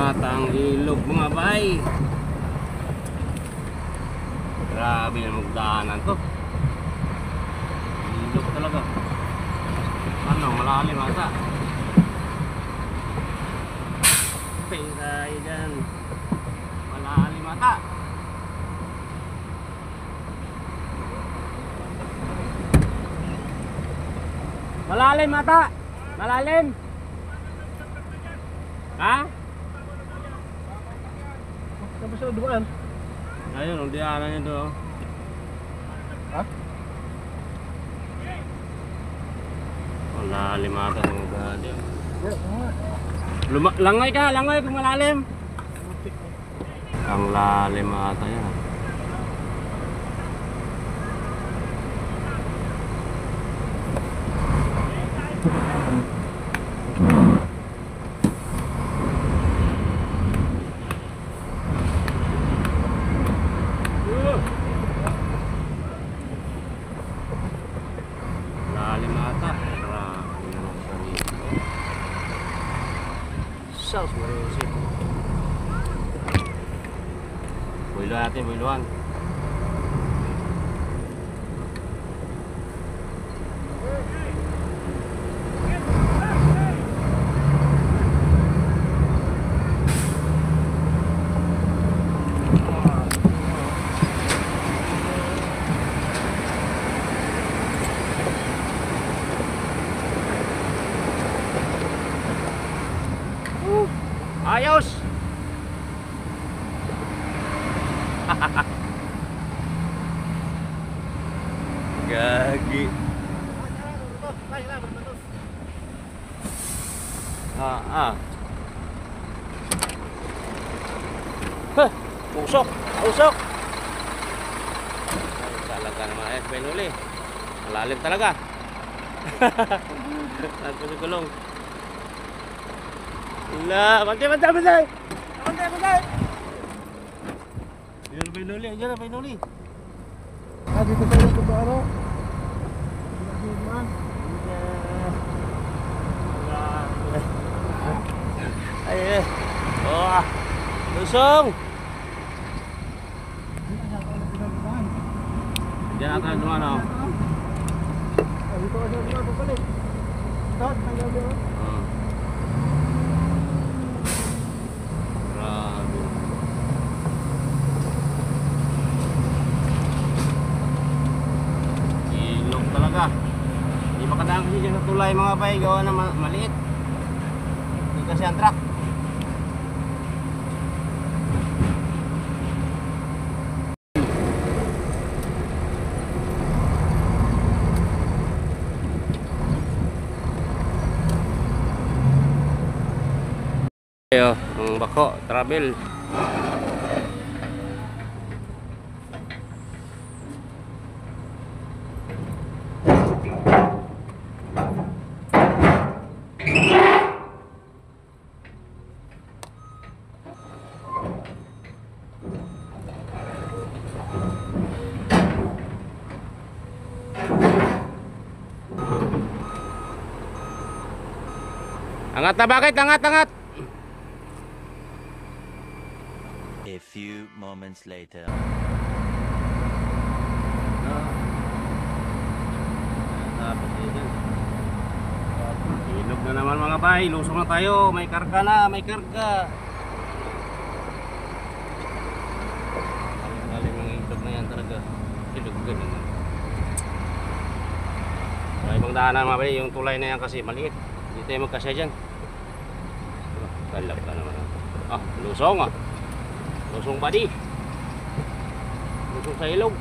Matang ilog mga bay. Grabe na magdaanan to. Ilog talaga. Ano, malalim ata. Pinsay dyan. Malalim ata. Malalim ata. Malalim. Ha? Sampai sa dumaan. Ayun, ang dianan niya doon. Ha? Malalim ata ng gadi. Ya, Langoy ka, langoy kung malalim. Ang lalim ata yan. Lalim ata. Sus, marisip. Builuan natin, builuan. Ayos. Gagi. Hah, usok, usok. Talaga naman eh, penuli. Malalim talaga. Tanto sa gulong. Lah, bantay. Diyan penuli, diyan penuli. Ah, dito tayo sa baro. Ay, oh, lusong. Diyan akan dumaan oh. Dito ka sa baro balik. Start tayo dito. Grabe. Ilog talaga. Hindi makadaan kasi dyan sa tulay mga bay. Gawa na maliit. Hindi kasi ang truck. Ayo, ang bako, travel. Angat na bakit? Angat. A few moments later. Ilog na naman mga bay, lusong na tayo, may karga na, may karga. Galing ang ilog na yan talaga. Ilog ganun. May ibang daanan mga bay, yung tulay na yan kasi maliit. Hindi tayo magkasya dyan. Kalap ka naman. Ah, lusong ah. Lusong body. Lusong sa ilog.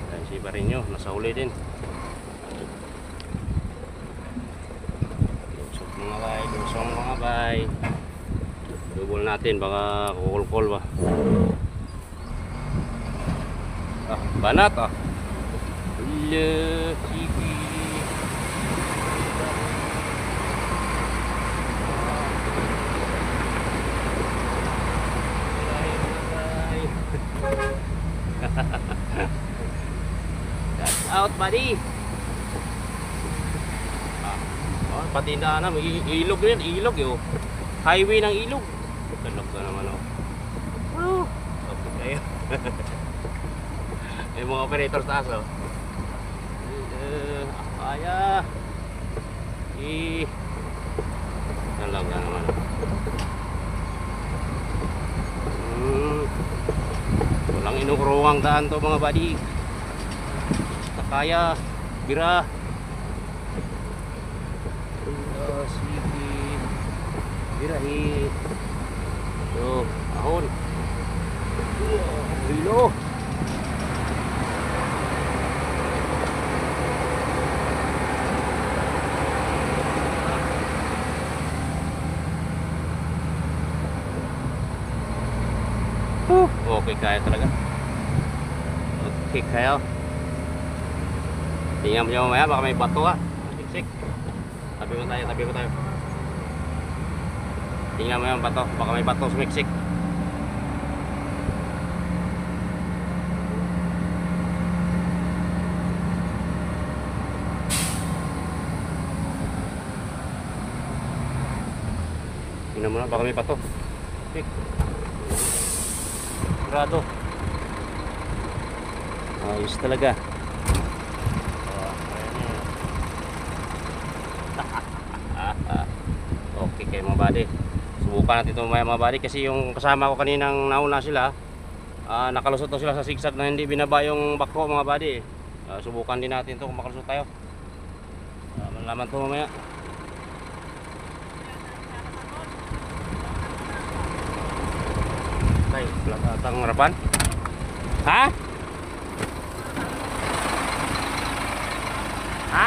Ayan si Barinyo, nasa huli din. Lusong mga bay. Dubol natin, baka kukulkol ba. Ah, banat ah. Hala, sige. That's out, buddy. pati daanan, ilog rin, ilog yun. Highway ng ilog. Talok ka naman oh. Oh, okay kayo. Yung mga operator sa taas oh. Kaya. Talaga naman. Walang inukurungang daan to mga buddy. Kaya, bira. Sige. Birahi. So, ahon. Hilo. Okay kaya talaga. Okay kaya. Tingnan mo niyo mamaya baka may bato ha. Siksik. Tabi mo tayo, tabi mo tayo. Tingnan mo yung bato, baka may bato sumiksik. Tingnan mo na, baka may bato. Sik. Grado. Ayos talaga. Okay kayo mga buddy. Subukan natin ito mga buddy kasi yung kasama ko kaninang nauna sila, nakalusot to sila sa sigsag na hindi binaba yung bako mga buddy. Subukan din natin ito kung makalusot tayo. Malaman ito mamaya. Tay, platang harapan. Ha? Ha?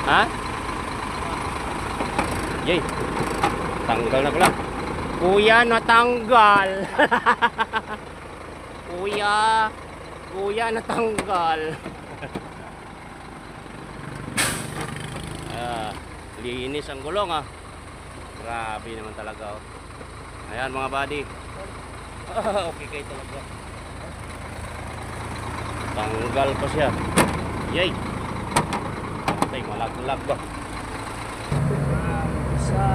Ha? Yay. Tanggal na pala. Kuya, natanggal. Kuya, natanggal. Linis ang gulong ah. Grabe naman talaga oh. Ayan mga buddy. Okay kayo talaga. Tanggal pa siya. Yay. Ay, malag-lag ba? Sa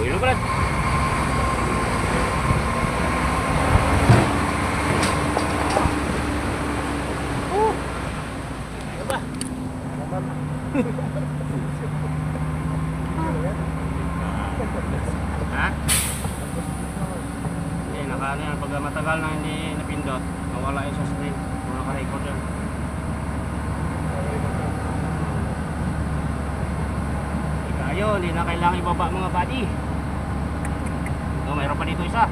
Uy, pala. Ano ba? Ha? Eh, naka yan. Pag matagal na hindi napindot, nawala yung sa screen. Kung naka-record yan. Ikayo, hindi na kailangan ibaba mga buddy. Mayroon pa dito isa.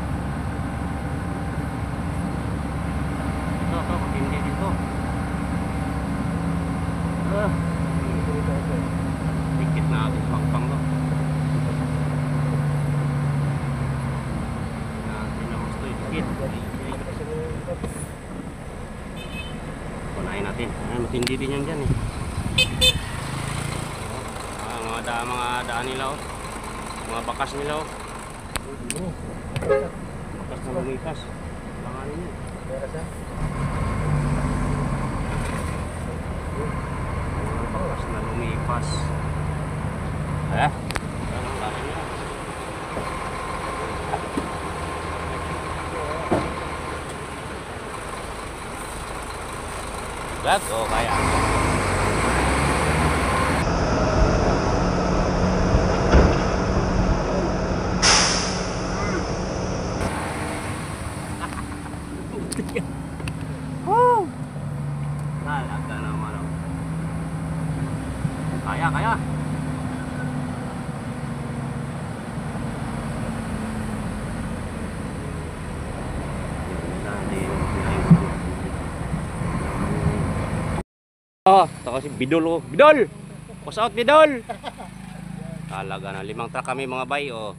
Ito, matindi dito. Dikit na ating pangpang to. Natin na gusto dikit. Punahin natin. Matindi din yan dyan eh. Mga daan nila oh. Mga bakas nila oh. Bakas na lumipas. Langanin niya. Bakas na lumipas. Langanin niya. Lag? O, kaya. Woo! Talaga naman ako. Kaya, kaya. Oh, ito kasi Bidol oh. Bidol! What's out, Bidol? Talaga na, 5 truck kami mga bay oh.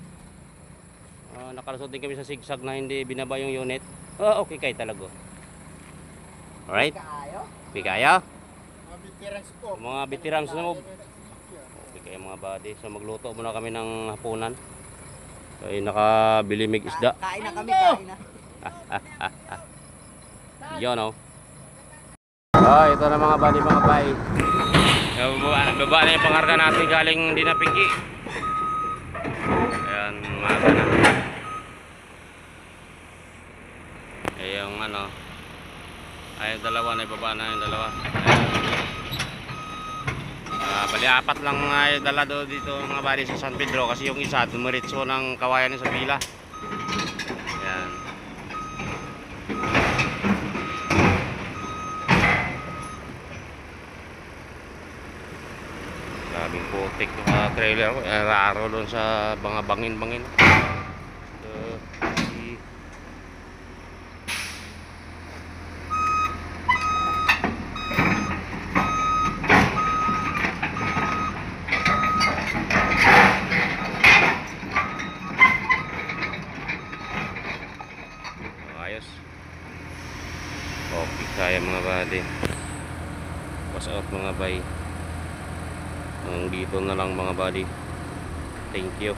Nakalusot din kami sa sigsag na hindi binaba yung unit. Oh, okay kay talaga. Alright. Okay kaya? Mga veterans na mo. Okay kaya mga buddy. So magluto muna kami ng hapunan. Ay nakabili mig isda. Kain na kami, kain na. Yun oh. Oh, ito na mga buddy mga bay. Baba na yung pangarga natin galing Dinapigi. Ayan, umaga na. Eh yung ano, ay dalawa na ibaba na yung dalawa. Bali 4 lang ay dala do dito mga buddy sa San Pedro kasi yung isa dumiretso ng Kawayan sa pila. Ayan. Grabing putik ng trailer ko. Raro doon sa mga bangin-bangin. Ayos. Okay kaya mga buddy. What's out mga bay. Dito na lang mga buddy. Thank you.